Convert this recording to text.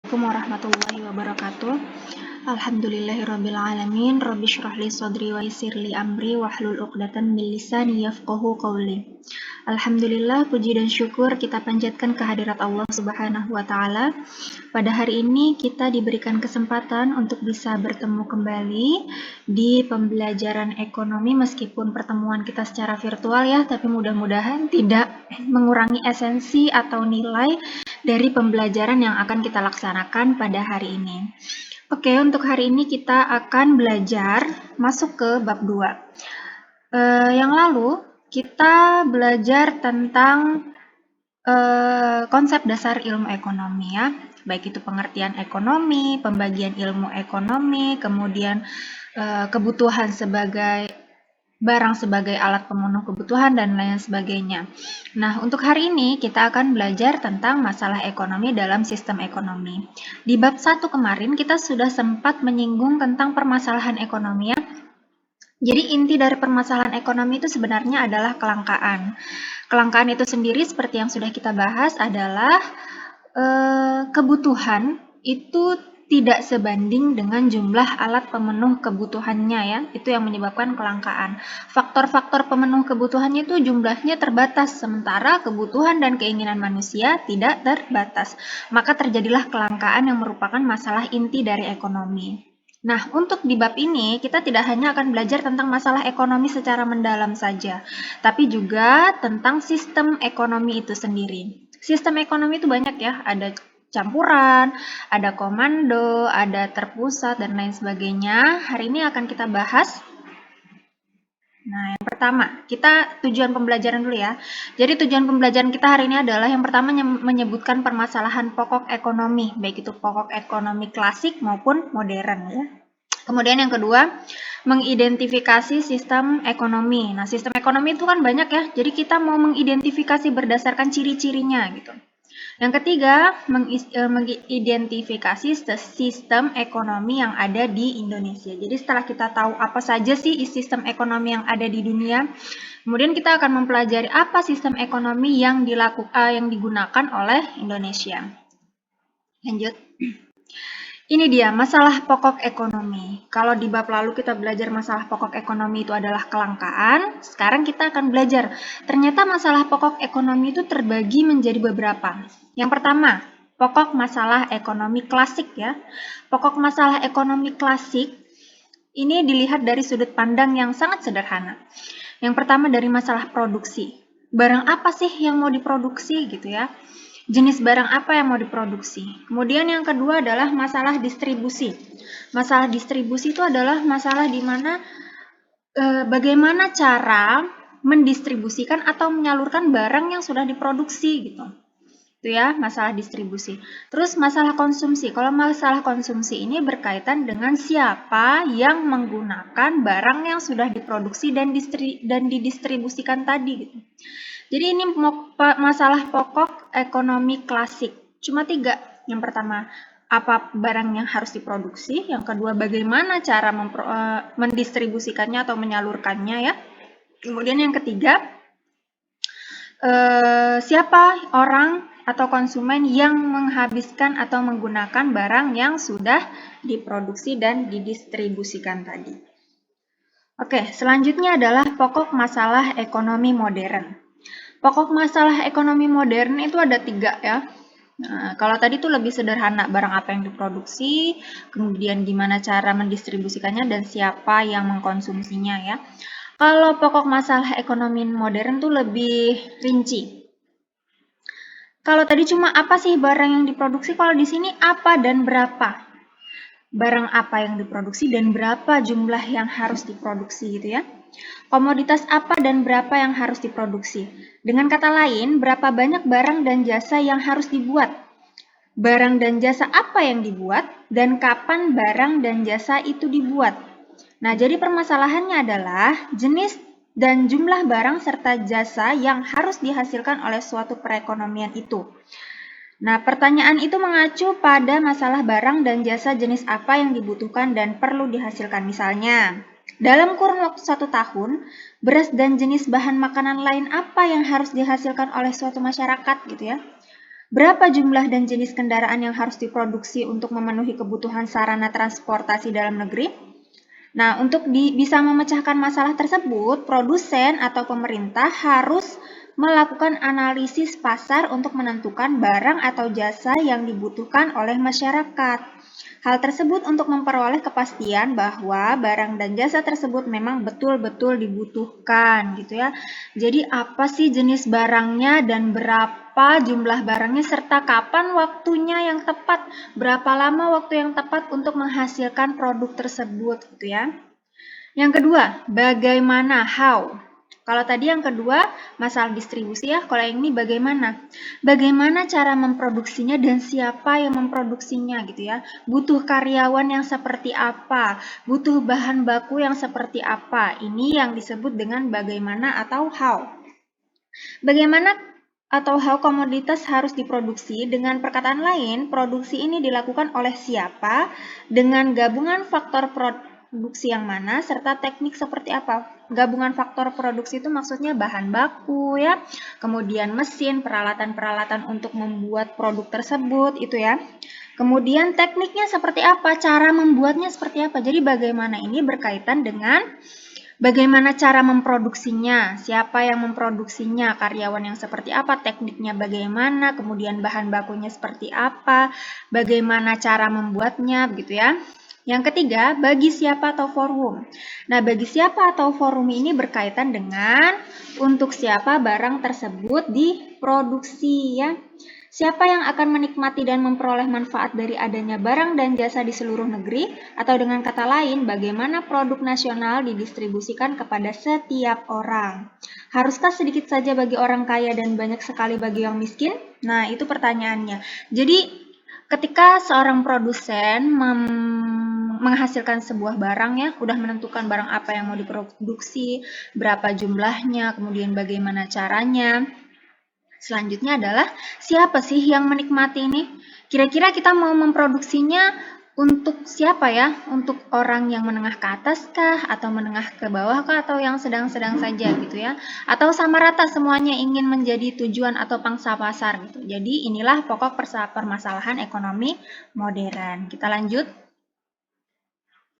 Assalamualaikum warahmatullahi wabarakatuh. Alhamdulillahirrabbilalamin. Rabbi syrah li sadri wa yassir li amri wahlul uqdatan min lisani yafqahu qawli. Alhamdulillah, puji dan syukur kita panjatkan kehadirat Allah Subhanahu wa taala. Pada hari ini kita diberikan kesempatan untuk bisa bertemu kembali di pembelajaran ekonomi meskipun pertemuan kita secara virtual ya, tapi mudah-mudahan tidak mengurangi esensi atau nilai dari pembelajaran yang akan kita laksanakan pada hari ini. Oke, untuk hari ini kita akan belajar masuk ke bab 2. Yang lalu kita belajar tentang konsep dasar ilmu ekonomi ya, baik itu pengertian ekonomi, pembagian ilmu ekonomi, kemudian kebutuhan sebagai barang sebagai alat pemenuh kebutuhan, dan lain sebagainya. Nah, untuk hari ini kita akan belajar tentang masalah ekonomi dalam sistem ekonomi. Di bab 1 kemarin kita sudah sempat menyinggung tentang permasalahan ekonomi ya. Jadi inti dari permasalahan ekonomi itu sebenarnya adalah kelangkaan. Kelangkaan itu sendiri seperti yang sudah kita bahas adalah kebutuhan itu tidak sebanding dengan jumlah alat pemenuh kebutuhannya ya, itu yang menyebabkan kelangkaan. Faktor-faktor pemenuh kebutuhannya itu jumlahnya terbatas, sementara kebutuhan dan keinginan manusia tidak terbatas. Maka terjadilah kelangkaan yang merupakan masalah inti dari ekonomi. Nah, untuk di bab ini kita tidak hanya akan belajar tentang masalah ekonomi secara mendalam saja, tapi juga tentang sistem ekonomi itu sendiri. Sistem ekonomi itu banyak ya, ada campuran, ada komando, ada terpusat, dan lain sebagainya. Hari ini akan kita bahas. Nah, yang pertama, kita tujuan pembelajaran dulu ya. Jadi tujuan pembelajaran kita hari ini adalah yang pertama menyebutkan permasalahan pokok ekonomi, baik itu pokok ekonomi klasik maupun modern ya. Kemudian yang kedua, mengidentifikasi sistem ekonomi. Nah, sistem ekonomi itu kan banyak ya, jadi kita mau mengidentifikasi berdasarkan ciri-cirinya gitu. Yang ketiga, mengidentifikasi sistem ekonomi yang ada di Indonesia. Jadi setelah kita tahu apa saja sih sistem ekonomi yang ada di dunia, kemudian kita akan mempelajari apa sistem ekonomi yang digunakan oleh Indonesia. Lanjut. Ini dia masalah pokok ekonomi. Kalau di bab lalu kita belajar masalah pokok ekonomi itu adalah kelangkaan, sekarang kita akan belajar ternyata masalah pokok ekonomi itu terbagi menjadi beberapa. Yang pertama, pokok masalah ekonomi klasik ya. Pokok masalah ekonomi klasik ini dilihat dari sudut pandang yang sangat sederhana. Yang pertama dari masalah produksi. Barang apa sih yang mau diproduksi gitu ya? Jenis barang apa yang mau diproduksi. Kemudian yang kedua adalah masalah distribusi. Masalah distribusi itu adalah masalah di mana bagaimana cara mendistribusikan atau menyalurkan barang yang sudah diproduksi gitu. Itu ya, masalah distribusi. Terus masalah konsumsi. Kalau masalah konsumsi ini berkaitan dengan siapa yang menggunakan barang yang sudah diproduksi dan didistribusikan tadi gitu. Jadi ini masalah pokok ekonomi klasik. Cuma 3. Yang pertama, apa barang yang harus diproduksi. Yang kedua, bagaimana cara mendistribusikannya atau menyalurkannya ya. Kemudian yang ketiga, siapa orang atau konsumen yang menghabiskan atau menggunakan barang yang sudah diproduksi dan didistribusikan tadi. Oke, selanjutnya adalah pokok masalah ekonomi modern. Pokok masalah ekonomi modern itu ada 3 ya. Nah, kalau tadi itu lebih sederhana, barang apa yang diproduksi, kemudian gimana cara mendistribusikannya, dan siapa yang mengkonsumsinya ya. Kalau pokok masalah ekonomi modern itu lebih rinci. Kalau tadi cuma apa sih barang yang diproduksi, kalau di sini apa dan berapa. Barang apa yang diproduksi dan berapa jumlah yang harus diproduksi gitu ya. Komoditas apa dan berapa yang harus diproduksi. Dengan kata lain, berapa banyak barang dan jasa yang harus dibuat. Barang dan jasa apa yang dibuat dan kapan barang dan jasa itu dibuat. Nah, jadi permasalahannya adalah jenis dan jumlah barang serta jasa yang harus dihasilkan oleh suatu perekonomian itu. Nah, pertanyaan itu mengacu pada masalah barang dan jasa jenis apa yang dibutuhkan dan perlu dihasilkan. Misalnya, dalam kurun waktu 1 tahun, beras dan jenis bahan makanan lain apa yang harus dihasilkan oleh suatu masyarakat gitu ya. Berapa jumlah dan jenis kendaraan yang harus diproduksi untuk memenuhi kebutuhan sarana transportasi dalam negeri? Nah, untuk bisa memecahkan masalah tersebut, produsen atau pemerintah harus melakukan analisis pasar untuk menentukan barang atau jasa yang dibutuhkan oleh masyarakat. Hal tersebut untuk memperoleh kepastian bahwa barang dan jasa tersebut memang betul-betul dibutuhkan gitu ya. Jadi apa sih jenis barangnya dan berapa jumlah barangnya serta kapan waktunya yang tepat, berapa lama waktu yang tepat untuk menghasilkan produk tersebut gitu ya. Yang kedua, bagaimana, how. Kalau tadi yang kedua, masalah distribusi ya. Kalau yang ini bagaimana? Bagaimana cara memproduksinya dan siapa yang memproduksinya gitu ya. Butuh karyawan yang seperti apa? Butuh bahan baku yang seperti apa? Ini yang disebut dengan bagaimana atau how. Bagaimana atau how komoditas harus diproduksi? Dengan perkataan lain, produksi ini dilakukan oleh siapa dengan gabungan faktor produksi yang mana serta teknik seperti apa. Gabungan faktor produksi itu maksudnya bahan baku ya, kemudian mesin, peralatan-peralatan untuk membuat produk tersebut itu ya. Kemudian tekniknya seperti apa, cara membuatnya seperti apa. Jadi bagaimana ini berkaitan dengan bagaimana cara memproduksinya, siapa yang memproduksinya, karyawan yang seperti apa, tekniknya bagaimana, kemudian bahan bakunya seperti apa, bagaimana cara membuatnya, begitu ya. Yang ketiga, bagi siapa atau forum. Nah, bagi siapa atau forum ini berkaitan dengan untuk siapa barang tersebut diproduksi ya. Siapa yang akan menikmati dan memperoleh manfaat dari adanya barang dan jasa di seluruh negeri? Atau dengan kata lain, bagaimana produk nasional didistribusikan kepada setiap orang? Haruskah sedikit saja bagi orang kaya dan banyak sekali bagi yang miskin? Nah, itu pertanyaannya. Jadi, ketika seorang produsen menghasilkan sebuah barang ya, udah menentukan barang apa yang mau diproduksi, berapa jumlahnya, kemudian bagaimana caranya. Selanjutnya adalah siapa sih yang menikmati ini? Kira-kira kita mau memproduksinya untuk siapa ya? Untuk orang yang menengah ke atas kah? Atau menengah ke bawah kah? Atau yang sedang-sedang saja gitu ya? Atau sama rata semuanya ingin menjadi tujuan atau pangsa pasar gitu. Jadi inilah pokok permasalahan ekonomi modern. Kita lanjut.